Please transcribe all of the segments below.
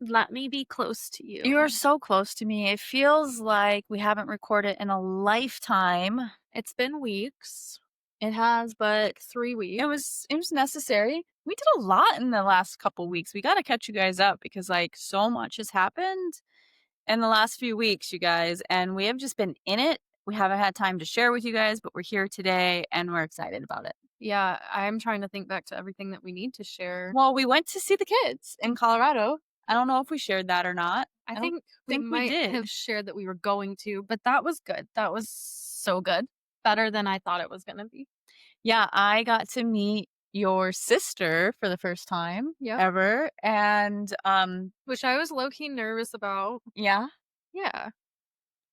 let me be close to You are you. so close to me. It feels like we haven't recorded in a lifetime. It's been weeks, It has, but 3 weeks. it was necessary. We did a lot in the last couple weeks. We gotta catch you guys up because, like, so much has happened in the last few weeks, you guys, and we have just been in it. We haven't had time to share with you guys, but we're here today and we're excited about it. Yeah, I'm trying to think back to everything that we need to share. Well, we went to see the kids in Colorado. I don't know if we shared that or not. I I don't think we think we might have did. shared that we were going to, but that was good. That was so good. Better than I thought it was gonna be. Yeah, I got to meet your sister for the first time Yep. ever, and, Which I was low key nervous about. yeah. Yeah.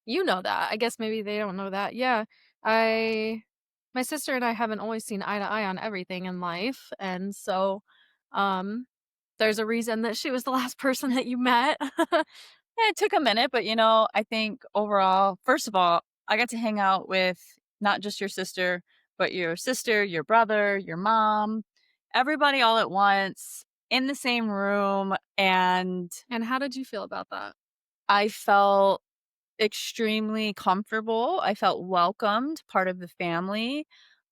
You know that. I guess maybe they don't know that. Yeah. I My sister and I haven't always seen eye to eye on everything in life, and so, um, there's a reason that she was the last person that you met. Yeah, it took a minute, but, I think overall first of all, I got to hang out with not just your sister, your brother, your mom, everybody all at once in the same room, and And how did you feel about that? I felt extremely comfortable. I felt welcomed, part of the family.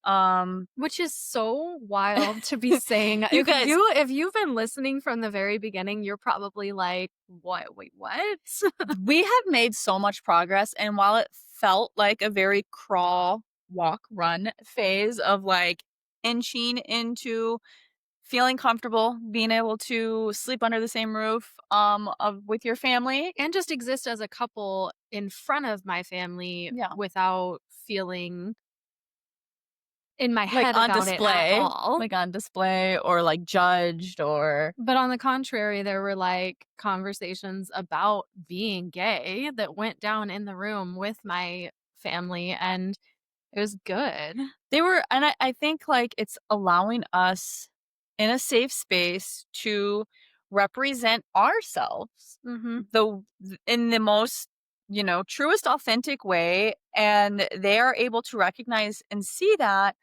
Um, Which is so wild to be saying. you guys, If you've been listening from the very beginning, you're probably like, "What? Wait, what?" we have made so much progress, and while it felt like a very crawl, walk, run phase of, like, inching into feeling comfortable, being able to sleep under the same roof, of with your family. And just exist as a couple in front of my family Yeah. without feeling in my head about it at all. Like, on display or, like, judged or But on the contrary, there were, like, conversations about being gay that went down in the room with my family, and it was good. they were and I think, like, it's allowing us in a safe space to represent ourselves Mhm. in the most, truest authentic way, and they are able to recognize and see that.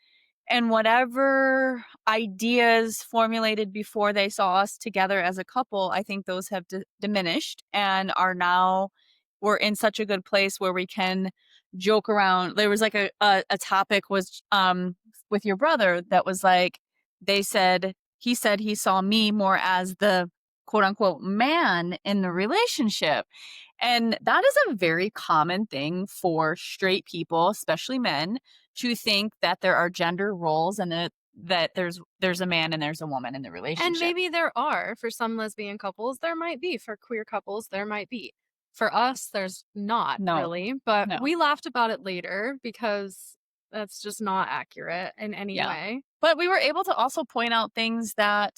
And whatever ideas formulated before they saw us together as a couple, I think those have diminished and are now we're in such a good place where we can joke around. There was like a topic was with your brother that was like he said he saw me more as the quote unquote man in the relationship. And that is a very common thing for straight people, especially men, to think that there are gender roles and that there's a man and there's a woman in the And relationship. maybe there are for some lesbian couples, there might be, for queer couples, there might be. For us, there's not No, really, but no, we laughed about it later because that's just not accurate in any yeah. way. But we were able to also point out things that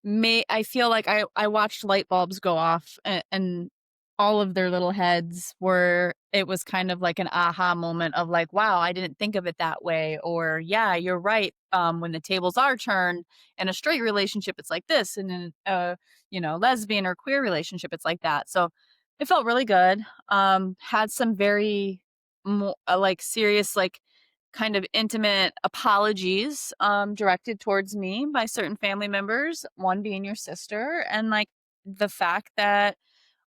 May I feel like I watched light bulbs go off and all of their little heads were it was kind of like an aha moment of like, "Wow, I didn't think of it that way," or, "Yeah, you're right, when the tables are turned in a straight relationship, it's like this, and in a, lesbian or queer relationship, it's like that." So, it felt really good. Had some very like, serious, like, kind of intimate apologies directed towards me by certain family members, one being your sister, and like the fact that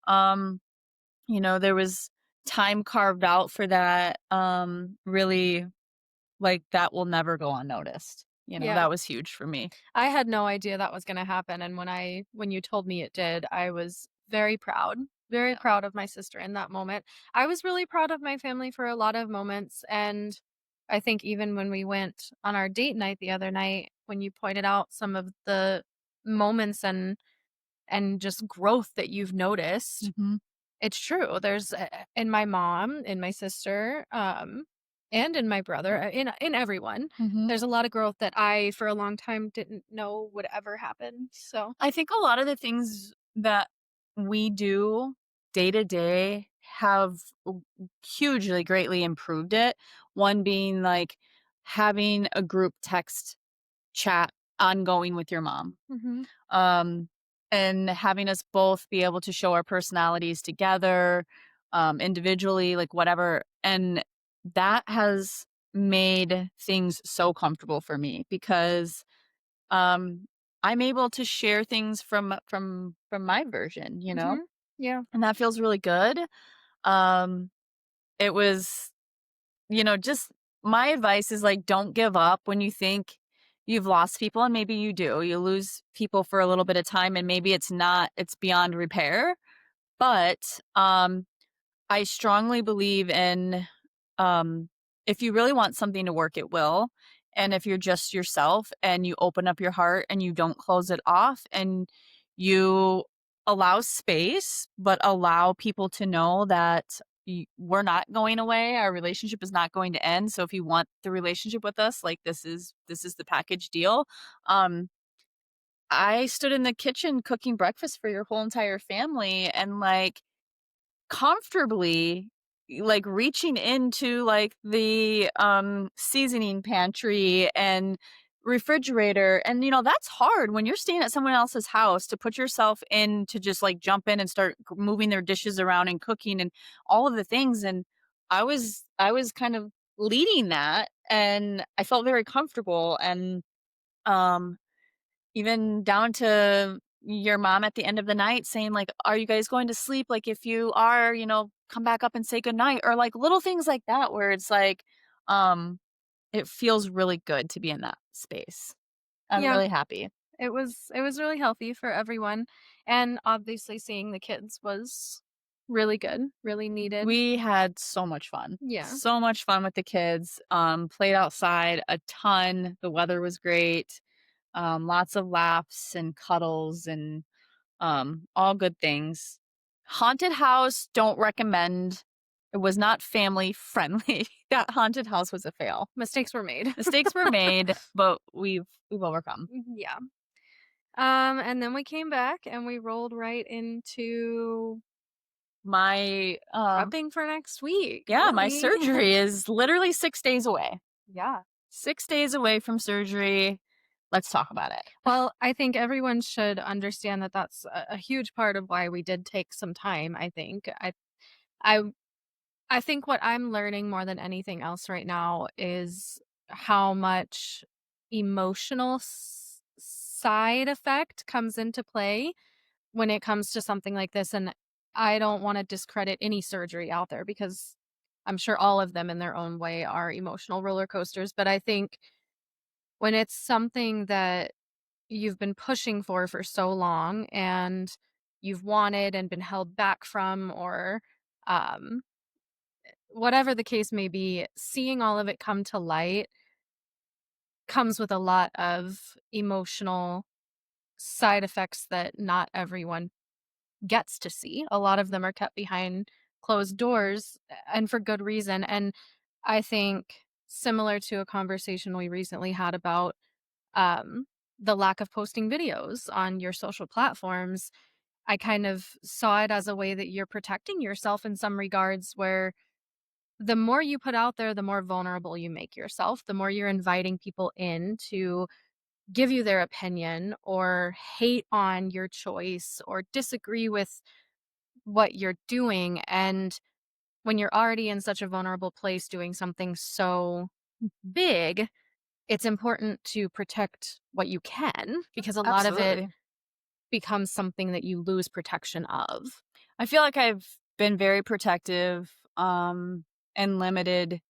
um there was time carved out for that really like that will never go unnoticed. Yeah. That was huge for me. I had no idea that was gonna happen, and when you told me it did, I was very Yeah. proud of my sister in that moment. I was really proud of my family for a lot of moments, and I think even when we went on our date night the other night, when you pointed out some of the moments and just growth that you've noticed, Mhm. it's true. There's in my mom, in my sister, and in my brother, in everyone. Mhm. There's a lot of growth that I, for a long time, didn't know would ever happen. So, I think a lot of the things that we do day to day have hugely greatly improved it. One being like having a group text chat ongoing with your mom. mhm. Um, and having us both be able to show our personalities together, individually, like whatever. And that has made things so comfortable for me because um, I'm able to share things from my version, you know? Mhm. Yeah. And that feels really good. Um, it was, just my advice is like, don't give up when you think you've lost people, and maybe you do. You lose people for a little bit of time, and maybe it's beyond repair. But I strongly believe in, um, if you really want something to work, it will. And if you're just yourself and you open up your heart and you don't close it off and you allow space, but allow people to know that we're not going away. Our relationship is not going to end. So if you want the relationship with us, like this is the package deal. Um, I stood in the kitchen cooking breakfast for your whole entire family, and like comfortably, like, reaching into, like, the, seasoning pantry and refrigerator, and, that's hard when you're staying at someone else's house to put yourself in to just, like, jump in and start moving their dishes around and cooking and all of the things, and I was kind of leading that, and I felt very comfortable, and, um even down to your mom at the end of the night saying like, "Are you guys going to sleep? Like, if you are, come back up and say goodnight," or like little things like that where it's like, um, it feels really good to be in that space. I'm Yeah. really happy. It was really healthy for everyone, and obviously seeing the kids was really good, really needed. We had so much fun. Yeah. So much fun with the kids. Played outside a ton. The weather was great. Lots of laughs and cuddles and all good things. Haunted house, don't recommend. It was not family friendly. That haunted house was a fail. Mistakes were made. Mistakes were made, but we've overcome. Yeah. And then we came back and we rolled right into My prepping for next week, yeah, my really. surgery is literally 6 days away. Yeah. 6 days away from surgery. Let's talk about it. Well, I think everyone should understand that that's a huge part of why we did take some time, I think. I I think what I'm learning more than anything else right now is how much emotional side effect comes into play when it comes to something like this. And I don't want to discredit any surgery out there because I'm sure all of them in their own way are emotional roller coasters. But I think when it's something that you've been pushing for so long and you've wanted and been held back from, or um, whatever the case may be, seeing all of it come to light comes with a lot of emotional side effects that not everyone gets to see. A lot of them are kept behind closed doors, and for good reason. And I think similar to a conversation we recently had about um, the lack of posting videos on your social platforms, I kind of saw it as a way that you're protecting yourself in some regards, where the more you put out there, the more vulnerable you make yourself, the more you're inviting people in to give you their opinion or hate on your choice or disagree with what you're doing. And when you're already in such a vulnerable place doing something so big, it's important to protect what you can because a lot of it Absolutely. becomes something that you lose protection of. I feel like I've been very protective and limited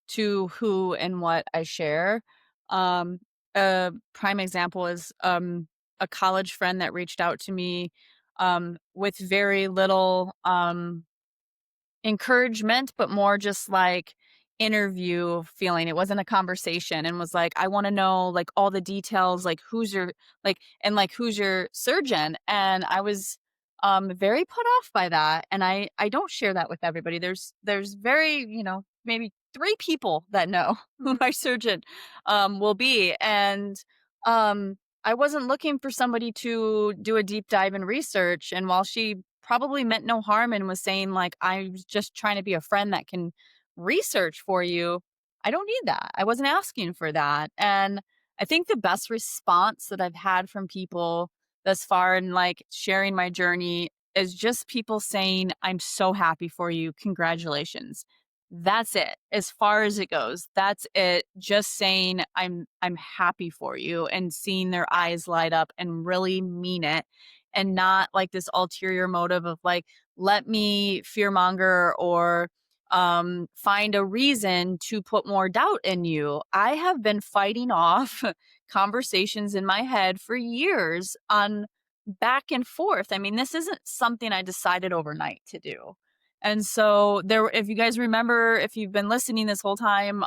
to who and what I share. Um, a prime example is a college friend that reached out to me with very little encouragement, but more just like interview feeling. It wasn't a conversation, and was like, I want to know like all the details, like who's your surgeon? And I was very put off by that. And I don't share that with everybody. There's very, maybe 3 people that know who my Mhm. surgeon will be. And I wasn't looking for somebody to do a deep dive in research. And while she probably meant no harm and was saying, like, I was just trying to be a friend that can research for you, I don't need that. I wasn't asking for that. And I think the best response that I've had from people thus far in like sharing my journey is just people saying, I'm so happy for you. Congratulations. That's it. As far as it goes, that's it. Just saying I'm happy for you and seeing their eyes light up and really mean it and not like this ulterior motive of like, let me fearmonger or find a reason to put more doubt in you. I have been fighting off conversations in my head for years on back and forth. I mean, this isn't something I decided overnight to do. And so there, if you guys remember, if you've been listening this whole time,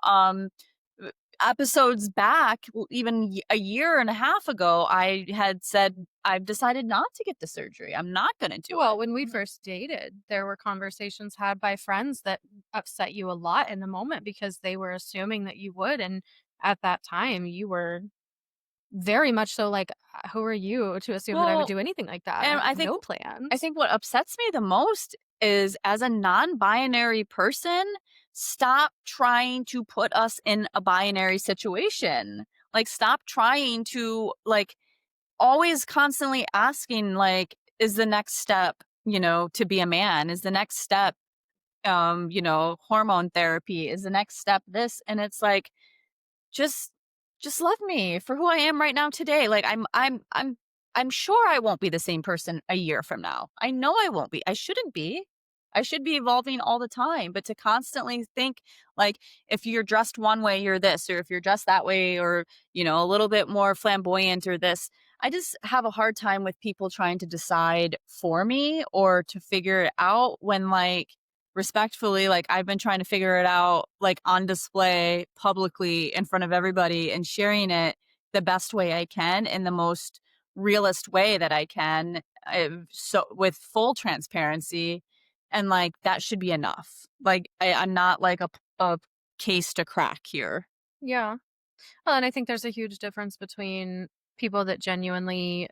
uh, episodes back, even a year and a half ago, I had said, I've decided not to get the surgery. I'm not going to do Well, it. when we first dated, there were conversations had by friends that upset you a lot in the moment because they were assuming that you would, and at that time, you were very much so like, who are you to assume that I would Well, do anything like that? I and have no I plans." think what upsets me the most is as a non-binary person, stop trying to put us in a binary situation. Like stop trying to like always constantly asking like is the next step, to be a man? Is the next step hormone therapy? Is the next step this? And it's like just just love me for who I am right now today. Like I'm sure I won't be the same person a year from now. I know I won't be. I shouldn't be. I should be evolving all the time, but to constantly think like if you're dressed one way you're this or if you're dressed that way or, a little bit more flamboyant or this. I just have a hard time with people trying to decide for me or to figure it out when like respectfully, like I've been trying to figure it out like on display publicly in front of everybody and sharing it the best way I can in the most realist way that I can, so with full transparency, and like that should be enough. Like I'm not like a case to crack here. Yeah. Well, and I think there's a huge difference between people that genuinely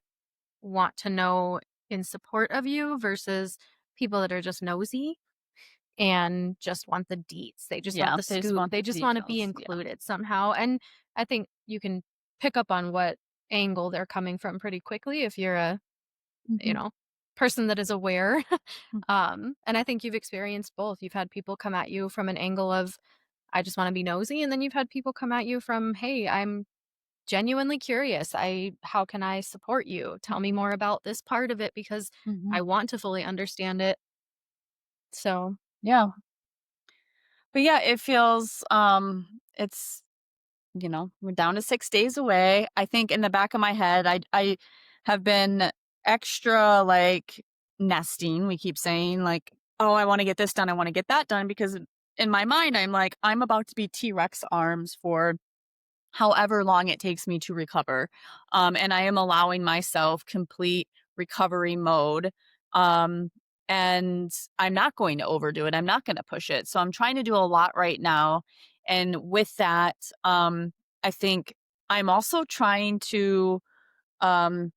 want to know in support of you versus people that are just nosy and just want the deets. They just want Yeah, the they just scoop. want They the just wanna be details. Yeah. included somehow, and I think you can pick up on what angle they're coming from pretty quickly if you're a, you Hmm. know, person that is aware. And I think you've experienced both. You've had people come at you from an angle of, "I just wanna be nosy," and then you've had people come at you from, "Hey, I'm genuinely curious. How can I support you? Tell me more about this part of it because Hmm. I want to fully understand it." So, Yeah, but yeah, it feels it's we're down to 6 days away. I think in the back of my head, I have been extra like nesting. We keep saying like, oh, I want to get this done. I want to get that done because in my mind, I'm like, I'm about to be T Rex arms for however long it takes me to recover. And I am allowing myself complete recovery mode. Um, and I'm not going to overdo it. I'm not going to push it. So I'm trying to do a lot right now. And with that, I think I'm also trying to um,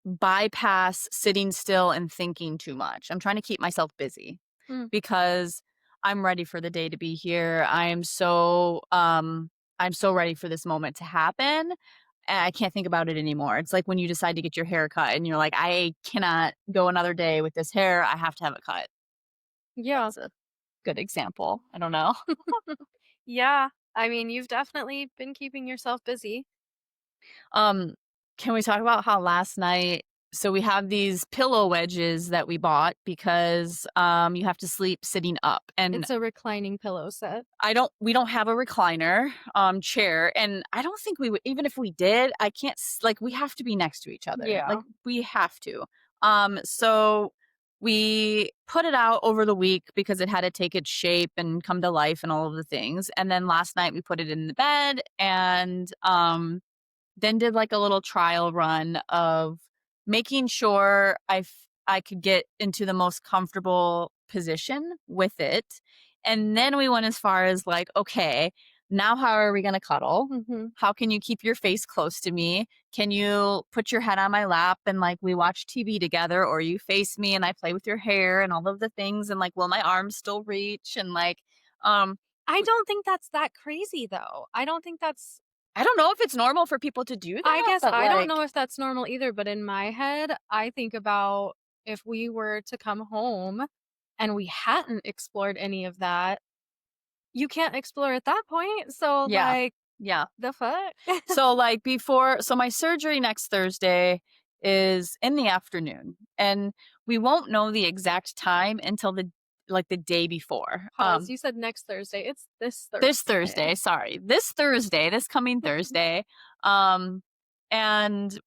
bypass sitting still and thinking too much. I'm trying to keep myself busy mm, because I'm ready for the day to be here. I'm so ready for this moment to happen. And I can't think about it anymore. It's like when you decide to get your hair cut and you're like, I cannot go another day with this hair. I have to have it cut. yeah. That's a good example. I don't know. Yeah. I mean, you've definitely been keeping yourself busy. Um, can we talk about how last night so we have these pillow wedges that we bought because you have to sleep sitting up and It's a reclining pillow set. we don't have a recliner chair and I don't think we would even if we did, I can't like we have to be next to each other. Like Yeah. we have to. So we put it out over the week because it had to take its shape and come to life and all of the things. And then last night we put it in the bed and then did like a little trial run of making sure I could get into the most comfortable position with it. And then we went as far as like, okay, now how are we going to cuddle? Mhm. How can you keep your face close to me? Can you put your head on my lap and like we watch TV together or you face me and I play with your hair and all of the things and like will my arms still reach and like um I don't think that's that crazy though. I don't think that's I don't know if it's normal for people to do I that, guess but I don't know like if that's normal either, but in my head, I think about if we were to come home and we hadn't explored any of that, you can't explore at that point, so, Yeah. like, Yeah. the fuck? So, like, so my surgery next Thursday is in the afternoon, and we won't know the exact time until the day before. Pause, you said next Thursday, it's this This Thursday. Thursday, sorry. This Thursday, this coming Thursday. Um, and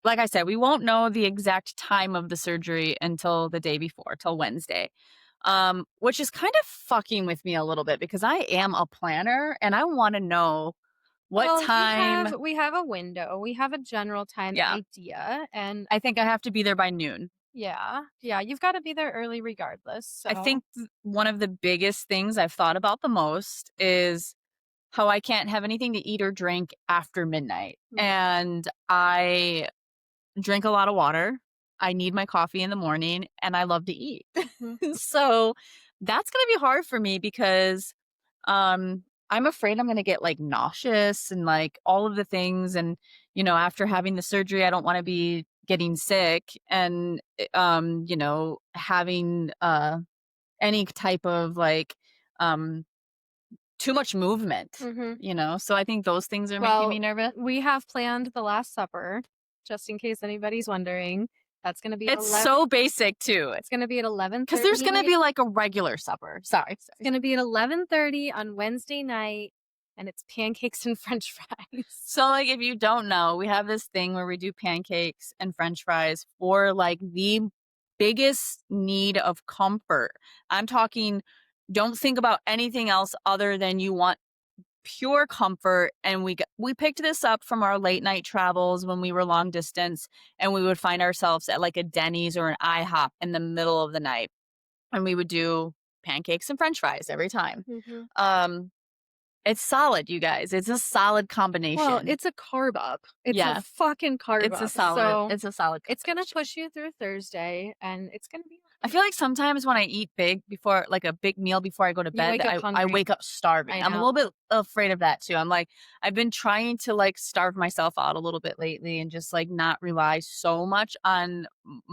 like I said, we won't know the exact time of the surgery until the day before, till Wednesday. Which is kind of fucking with me a little bit because I am a planner and I want to know what Well, time. we have a window, we have a general time Yeah, idea, and I think I have to be there by noon. yeah, you've gotta be there early regardless, I so think one of the biggest things I've thought about the most is how I can't have anything to eat or drink after midnight. mhm, And I drink a lot of water. I need my coffee in the morning and I love to eat. mhm, So that's going to be hard for me because I'm afraid I'm going to get like nauseous and like all of the things and after having the surgery I don't want to be getting sick and having any type of like um too much movement, mhm. so I think those things are making me Well, nervous. we have planned the Last Supper, just in case anybody's wondering. That's gonna be at It's so basic too. it's gonna be at Because there's gonna 11:30. be, like, a regular supper. Sorry, It's sorry. gonna be at 11:30 on Wednesday night, and it's pancakes and french fries. So, like, if you don't know, we have this thing where we do pancakes and french fries for, like, the biggest need of comfort. I'm talking don't think about anything else other than you want pure comfort, and we picked this up from our late night travels when we were long distance, and we would find ourselves at, like, a Denny's or an IHOP in the middle of the night, and we would do pancakes and french fries every time. Mhm. Um It's solid, you guys. It's a solid Well, combination. it's a carb up. It's a Yeah, fucking carb up, so it's a solid it's gonna combination. push you through Thursday, and it's gonna be I okay. feel like sometimes when I eat big before like a big meal before I go to You bed, wake up I hungry. wake up starving. I I'm a little know. bit afraid of that too. I'm like, I've been trying to like starve myself out a little bit lately and just like not rely so much on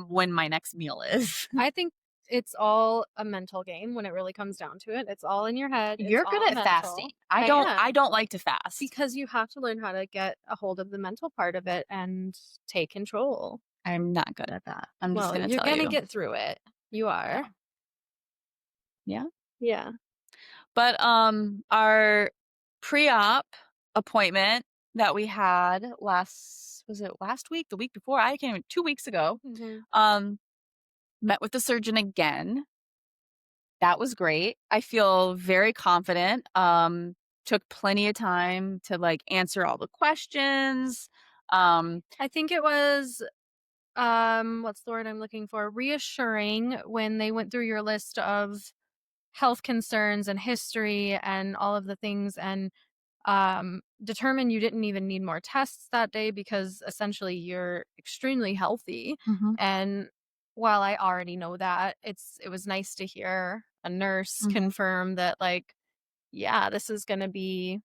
when my next meal is. I think it's all a mental game when it really comes down to it. It's all in your head, it's You're good all at fasting. mental. I I am, don't like to fast. because you have to learn how to get a hold of the mental part of it and take control. I'm not good at that. I'm just Well, gonna you're tell gonna you. get through it. You Yeah. are. Yeah. Yeah. But, our pre-op appointment that we had was it last week? The week before? I can't even 2 weeks ago, Mhm. um, met with the surgeon again. That was great. I feel very confident, took plenty of time to, like, answer all the questions, um I think it was, what's the word I'm looking for? Reassuring when they went through your list of health concerns and history and all of the things, and determined you didn't even need more tests that day because essentially you're extremely healthy. Mhm, And while I already know that, it was nice to hear a nurse mhm. confirm that, like, yeah, this is going to be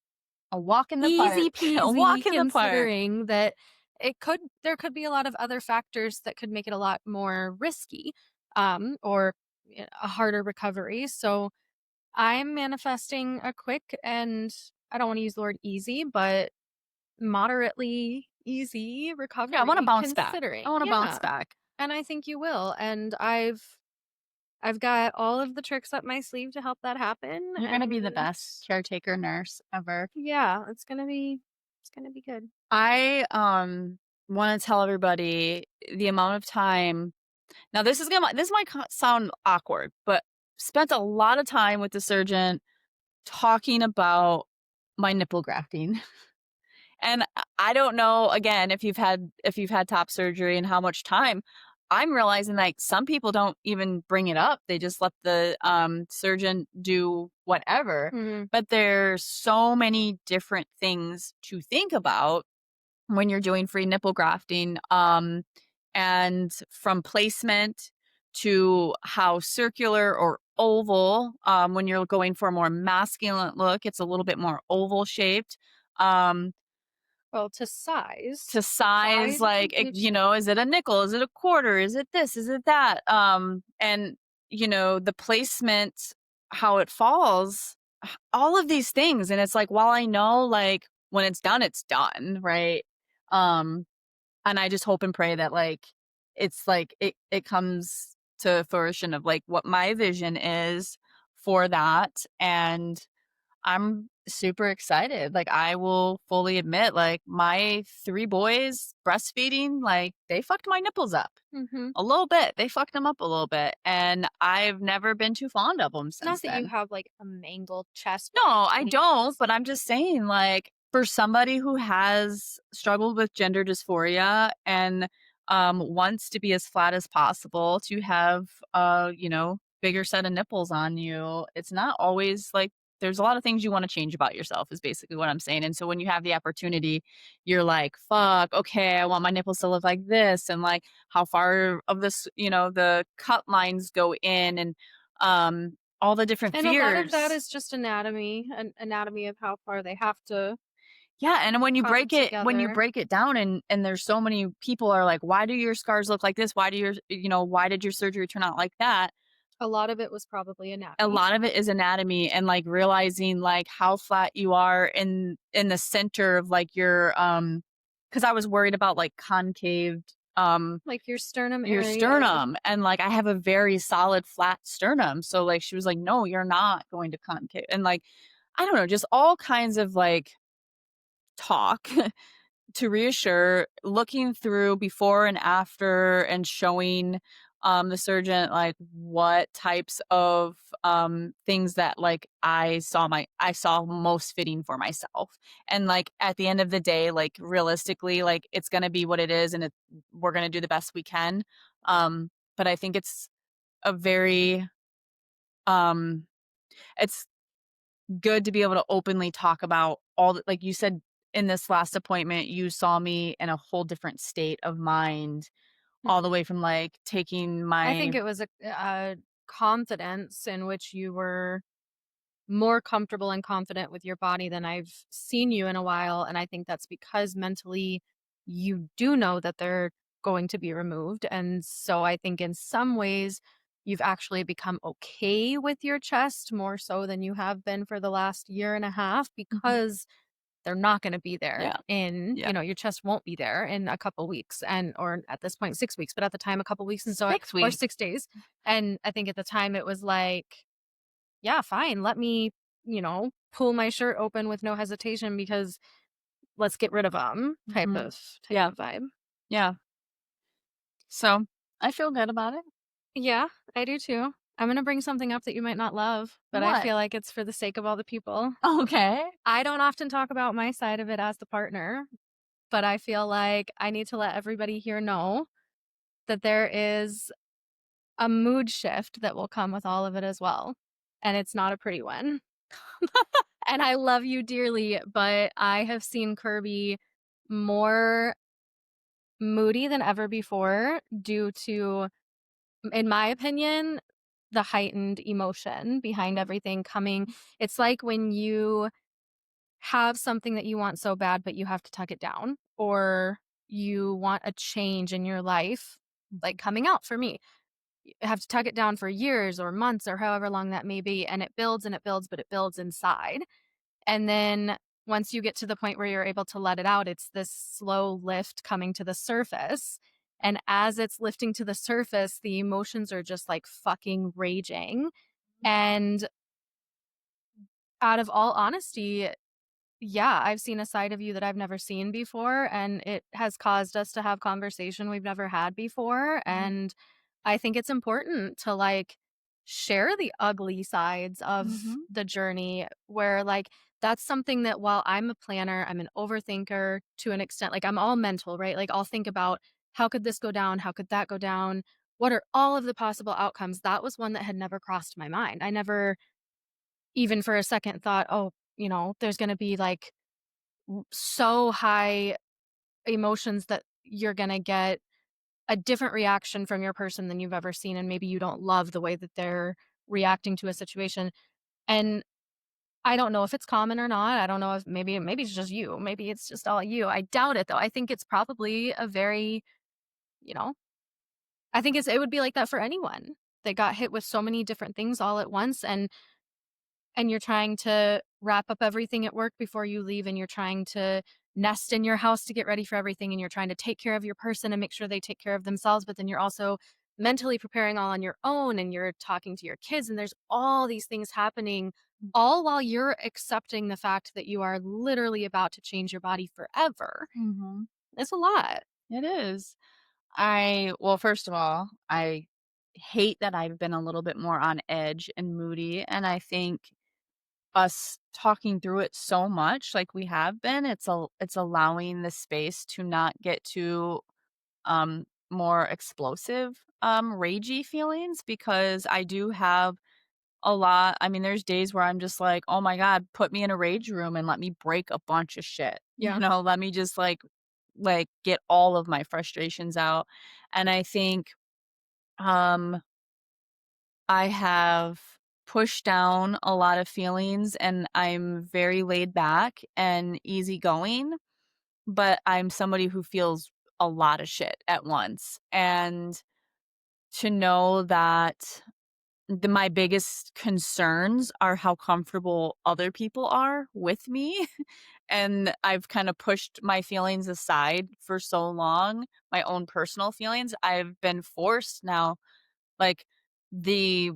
A walk in the easy park. A walk peasy, in the park. considering that there could be a lot of other factors that could make it a lot more risky, or a harder recovery. So I'm manifesting a quick and, I don't want to use the word easy, but moderately easy Yeah, I wanna recovery bounce back. I considering. wanna bounce Yeah. back. And I think you will. And I've got all of the tricks up my sleeve to help that happen. You're gonna be the And best caretaker nurse ever. yeah, it's gonna be good. I, wanna tell everybody the amount of time. Now this might sound awkward, but spent a lot of time with the surgeon talking about my nipple grafting. And I don't know, again, if you've had top surgery and how much time. I'm realizing, like, some people don't even bring it up. They just let the, surgeon do whatever. Mhm. But there's so many different things to think about when you're doing free nipple grafting, and from placement to how circular or oval, when you're going for a more masculine look, it's a little bit more oval shaped. Um, Well, to size. to size, Size is a like, big is it a nickel? Is it a quarter? Is it this? Is it that? And the placement, how it falls, all of these things, and it's like, while I know, like, when it's done, right? Um, and I just hope and pray that, like, it's like it comes to fruition of, like, what my vision is for that, and I'm super excited. Like, I will fully admit, like, my 3 boys breastfeeding, like, they fucked my nipples up Mhm. a little bit. They fucked them up a little bit, and I've never been too fond of them Not since that you then. have, like, a mangled chest No, by I any don't, means. but I'm just saying, like, for somebody who has struggled with gender dysphoria and, wants to be as flat as possible, to have, bigger set of nipples on you, it's not always like there's a lot of things you wanna change about yourself is basically what I'm saying, and so when you have the opportunity, you're like, "Fuck, okay, I want my nipples to look like this," and, like, how far of this, the cut lines go in and, all the different And a lot of that fears. is just anatomy, an anatomy of how far they have to Yeah, and come when you together. break it down and there's so many people are like, "Why do your scars look like this? Why did your surgery turn out like that?" A lot of it was probably A anatomy. lot of it is anatomy and, like, realizing, like, how flat you are in the center of, like, because I was worried about, like, concaved, Like your sternum your area. sternum, and, like, I have a very solid flat sternum, so, like, she was like, "No, you're not going to concave," and, like, I don't know, just all kinds of, like, talk to reassure, looking through before and after and showing, the surgeon, like, what types of, things that, like, I saw most fitting for myself. And, like, at the end of the day, like, realistically, like, it's gonna be what it is, and we're gonna do the best we can. But I think it's a very, um it's good to be able to openly talk about all the like you said in this last appointment, you saw me in a whole different state of mind, all the way from, like, taking I my think it was a confidence in which you were more comfortable and confident with your body than I've seen you in a while, and I think that's because mentally you do know that they're going to be removed, and so I think in some ways you've actually become okay with your chest more so than you have been for the last year and a half Mhm. because they're not gonna be there Yeah, in yeah. your chest won't be there in a couple weeks and or at this point 6 weeks, but at the time a couple weeks, and so 6 or weeks. 6 days, and I think at the time it was like, "Yeah, fine, let me, pull my shirt open with no hesitation because let's get rid of them," Mhm. type Yeah, of vibe. yeah. So, I feel good about it. Yeah, I do too. I'm gonna bring something up that you might not love, but I What? feel like it's for the sake of all the people. Okay. I don't often talk about my side of it as the partner, but I feel like I need to let everybody here know that there is a mood shift that will come with all of it as well, and it's not a pretty one. And I love you dearly, but I have seen Kirby more moody than ever before due to, in my opinion, the heightened emotion behind everything coming. It's like when you have something that you want so bad, but you have to tuck it down, or you want a change in your life, like coming out for me. You have to tuck it down for years or months or however long that may be, and it builds, but it builds inside. And then once you get to the point where you're able to let it out, it's this slow lift coming to the surface. And as it's lifting to the surface, the emotions are just like fucking raging. And out of all honesty, yeah, I've seen a side of you that I've never seen before, and it has caused us to have conversation we've never had before, Mhm. and I think it's important to, like, share the ugly sides of Mhm. the journey where, like, that's something that while I'm a planner, I'm an overthinker to an extent, like, I'm all mental, right? Like, I'll think about, "How could this go down? How could that go down? What are all of the possible outcomes?" That was one that had never crossed my mind. I never even for a second thought, "Oh, there's gonna be, like, so high emotions that you're gonna get a different reaction from your person than you've ever seen, and maybe you don't love the way that they're reacting to a situation." And I don't know if it's common or not. I don't know if maybe it's just you. Maybe it's just all you. I doubt it though. I think it's probably a very, you know, I think it would be like that for anyone that got hit with so many different things all at once. And and you're trying to wrap up everything at work before you leave, and you're trying to nest in your house to get ready for everything, and you're trying to take care of your person and make sure they take care of themselves, but then you're also mentally preparing all on your own, and you're talking to your kids, and there's all these things happening all while you're accepting the fact that you are literally about to change your body forever. Mhm. It's a lot. It is. Well, first of all, I hate that I've been a little bit more on edge and moody, and I think us talking through it so much like we have been, it's allowing the space to not get too, more explosive, ragey feelings because I do have I mean, there's days where I'm just like, "Oh my god, put me in a rage room and let me break a bunch of shit." Yeah. Let me just, get all of my frustrations out, and I think, um, I have pushed down a lot of feelings, and I'm very laid back and easygoing, but I'm somebody who feels a lot of shit at once, and to know that my biggest concerns are how comfortable other people are with me, and I've kinda pushed my feelings aside for so long, my own personal feelings. I've been forced now, like, the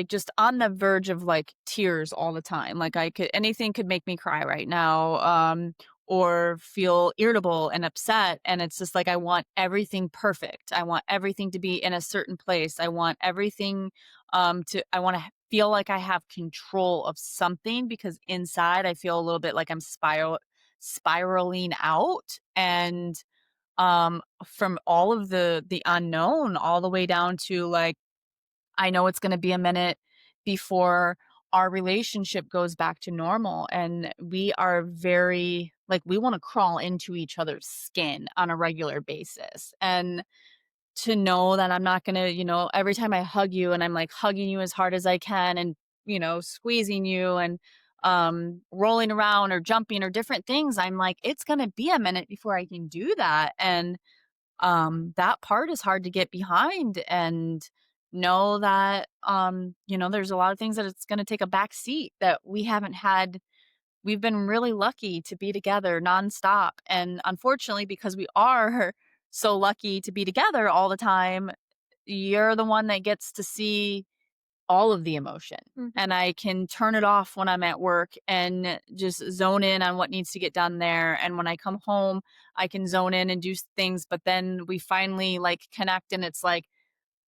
just on the verge of, tears all the time, I could anything could make me cry right now, or feel irritable and upset, and it's just like I want everything perfect. I want everything to be in a certain place. I want everything, I wanna feel like I have control of something because inside I feel a little bit like I'm spiraling out, and, from all of the unknown all the way down to, I know it's gonna be a minute before our relationship goes back to normal, and we are very we wanna crawl into each other's skin on a regular basis, and to know that I'm not gonna every time I hug you and I'm, hugging you as hard as I can and, squeezing you and, rolling around or jumping or different things, I'm like, "It's gonna be a minute before I can do that," and that part is hard to get behind and know that, there's a lot of things that it's going to take a back seat that we haven't had. We've been really lucky to be together nonstop. And unfortunately, because we are so lucky to be together all the time, you're the one that gets to see all of the emotion, Mhm. and I can turn it off when I'm at work and just zone in on what needs to get done there, and when I come home, I can zone in and do things, but then we finally, connect, and it's like,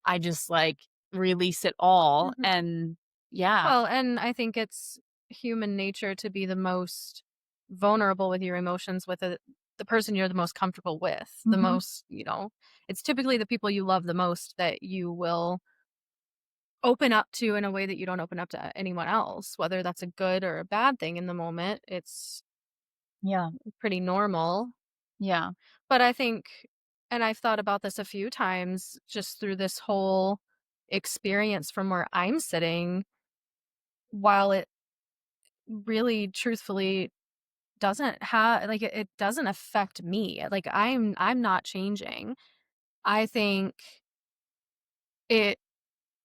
I just, release it all, Mhm. and yeah. Well, and I think it's human nature to be the most vulnerable with your emotions with the person you're the most comfortable with. The Mhm. most, it's typically the people you love the most that you will open up to in a way that you don't open up to anyone else, whether that's a good or a bad thing in the moment. It's Yeah. pretty normal. Yeah. But I think, and I've thought about this a few times just through this whole experience from where I'm sitting, while it really truthfully doesn't have like it doesn't affect me. Like I'm not changing. I think it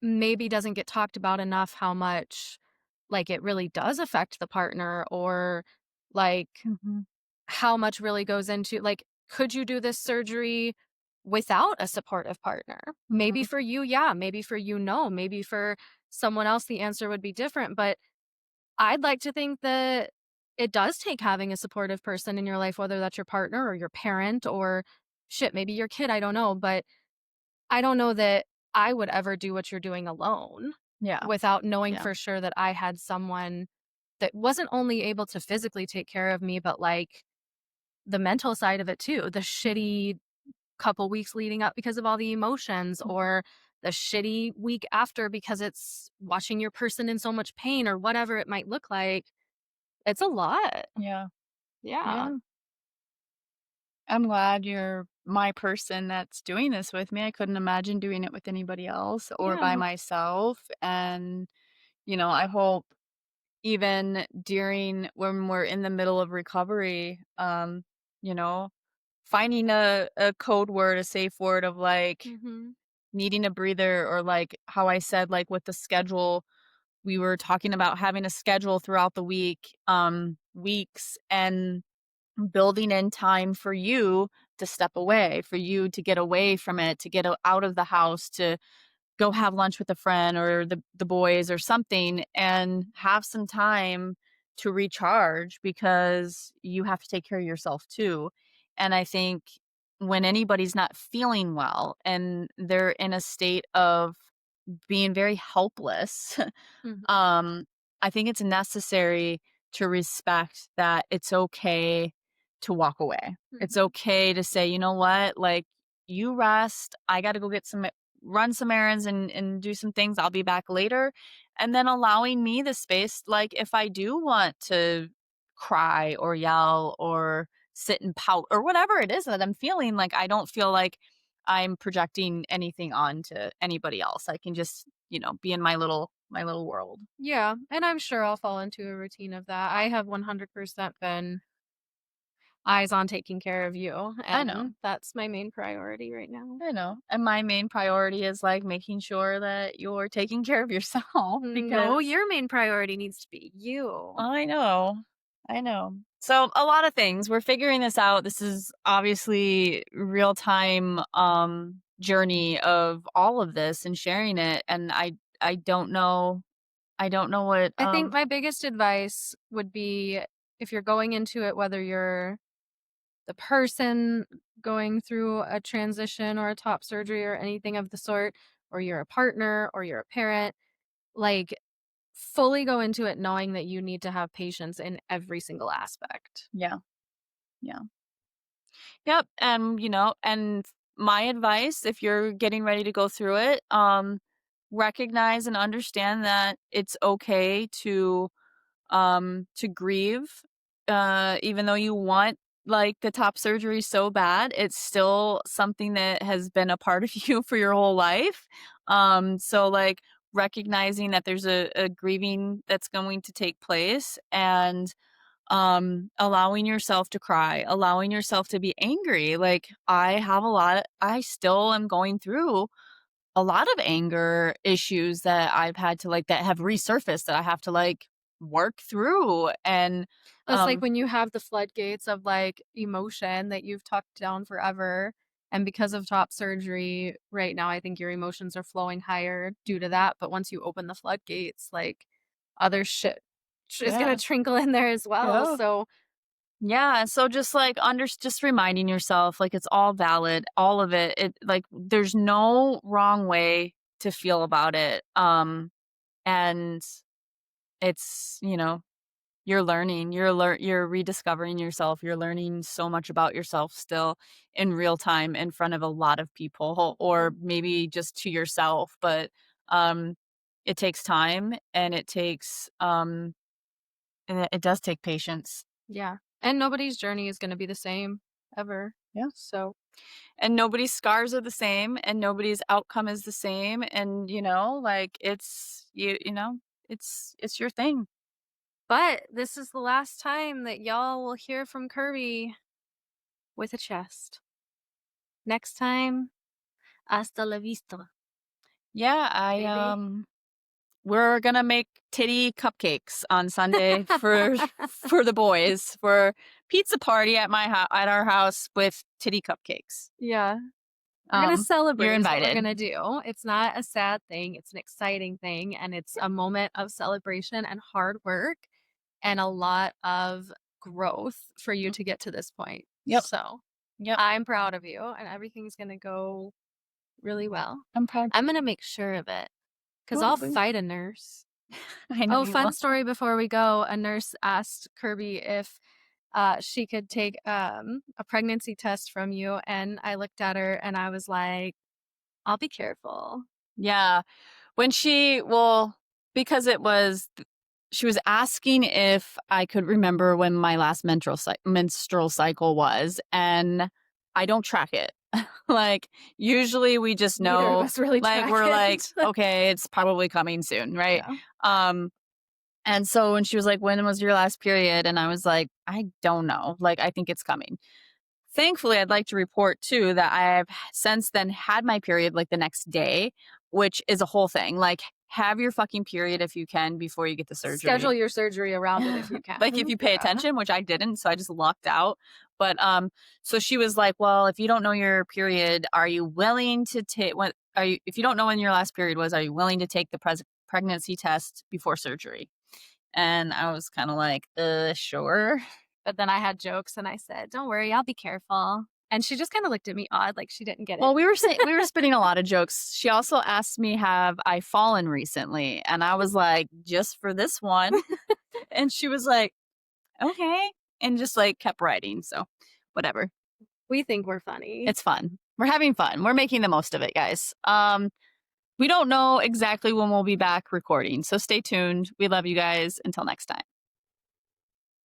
maybe doesn't get talked about enough how much like it really does affect the partner, or like Mhm. how much really goes into like, could you do this surgery without a supportive partner? Maybe Mhm. for you, yeah. Maybe for you, no. Maybe for someone else, the answer would be different. But I'd like to think that it does take having a supportive person in your life, whether that's your partner or your parent or shit, maybe your kid. I don't know. But I don't know that I would ever do what you're doing alone Yeah. without knowing Yeah. for sure that I had someone that wasn't only able to physically take care of me, but like the mental side of it too, the shitty couple weeks leading up because of all the emotions, Mhm. or the shitty week after because it's watching your person in so much pain or whatever it might look like. It's a lot. Yeah. Yeah. Yeah. I'm glad you're my person that's doing this with me. I couldn't imagine doing it with anybody else or by Yeah. myself, and, I hope even during when we're in the middle of recovery, you know, finding a code word, a safe word of, Mhm. needing a breather or, how I said, with the schedule, we were talking about having a schedule throughout the weeks, and building in time for you to step away, for you to get away from it, to get out of the house, to go have lunch with a friend or the boys or something, and have some time to recharge, because you have to take care of yourself too. And I think when anybody's not feeling well and they're in a state of being very helpless, Mhm. um, I think it's necessary to respect that it's okay to walk away. It's Mhm. okay to say, "You know what? Like, you rest. I gotta go get some run some errands and do some things. I'll be back later." And then allowing me the space, like, if I do want to cry or yell or sit and pout or whatever it is that I'm feeling, like, I don't feel like I'm projecting anything onto anybody else. I can just, be in my little world. Yeah, and I'm sure I'll fall into a routine of that. I have 100% been eyes on taking care of you, I know. and that's my main priority right now. I know. And my main priority is like making sure that you're taking care of yourself No, because your main priority needs to be you. I know. I know. So a lot of things. We're figuring this out. This is obviously real time journey of all of this and sharing it. And I don't know. I don't know what I think my biggest advice would be if you're going into it, whether you're the person going through a transition or a top surgery or anything of the sort, or you're a partner or you're a parent, like fully go into it knowing that you need to have patience in every single aspect. yeah. Yeah. Yep, and my advice, if you're getting ready to go through it, recognize and understand that it's okay to grieve, even though you want, like, the top surgery so bad, it's still something that has been a part of you for your whole life, so, like, recognizing that there's a grieving that's going to take place, and allowing yourself to cry, allowing yourself to be angry. Like, I still am going through a lot of anger issues that I've had to, like, that have resurfaced, that I have to, like, work through. And That's like um when you have the floodgates of like emotion that you've tucked down forever. And because of top surgery right now, I think your emotions are flowing higher due to that. But once you open the floodgates, like other shit is going yeah. to trickle in there as well. Yeah. So Yeah, so just, like, just reminding yourself, like, it's all valid, all of it. Like, there's no wrong way to feel about it. And it's, you're learning, you're rediscovering yourself, you're learning so much about yourself still in real time in front of a lot of people, or maybe just to yourself, but, um, it takes time, and it does take patience. yeah. And nobody's journey is going to be the same ever. Yeah. So, And nobody's scars are the same, and nobody's outcome is the same, and, like, it's your thing. but this is the last time that y'all will hear from Kirby with a chest. Next time, hasta la vista, Yeah, baby. we're gonna make titty cupcakes on Sunday for for the boys for pizza party at our house with titty cupcakes. Yeah. We're gonna You're celebrate is what we're invited. gonna do. It's not a sad thing, it's an exciting thing, and it's a moment of celebration and hard work and a lot of growth for you Mm, to get to this point. yep, So, yep. I'm proud of you, and everything's gonna go really well. I'm proud. I'm gonna make sure of it, because 'cause Oh, I'll please. fight a nurse. I know Oh, you fun will. story before we go, a nurse asked Kirby if, she could take, a pregnancy test from you, and I looked at her and I was like, "I'll be careful." Yeah. When because she was asking if I could remember when my last menstrual cycle was, and I don't track it. Like, usually we just Neither of know, us really like, track we're like, it. "Okay, it's probably coming soon," right? Yeah. Um, and so when she was like, "When was your last period?" And I was like, "I don't know. Like, I think it's coming." Thankfully, I'd like to report too that I have since then had my period like the next day, which is a whole thing. Like, have your fucking period if you can before you get the Schedule surgery. your surgery around it if you Like, if can. you pay Yeah. attention, which I didn't, so I just lucked out. But, so she was like, "Well, if you don't know your period, are you willing to take what are you if you don't know when your last period was, are you willing to take the pregnancy test before surgery?" And I was kinda like, sure." But then I had jokes and I said, "Don't worry, I'll be careful." And she just kinda looked at me odd, like she didn't get Well, it. we were spinning a lot of jokes. She also asked me, "Have I fallen recently?" And I was like, "Just for this one." And she was like, "Okay," and just, like, kept writing, so whatever. We think we're funny. It's fun. We're having fun. We're making the most of it, guys. We don't know exactly when we'll be back recording, so stay tuned. We love you guys. Until next time.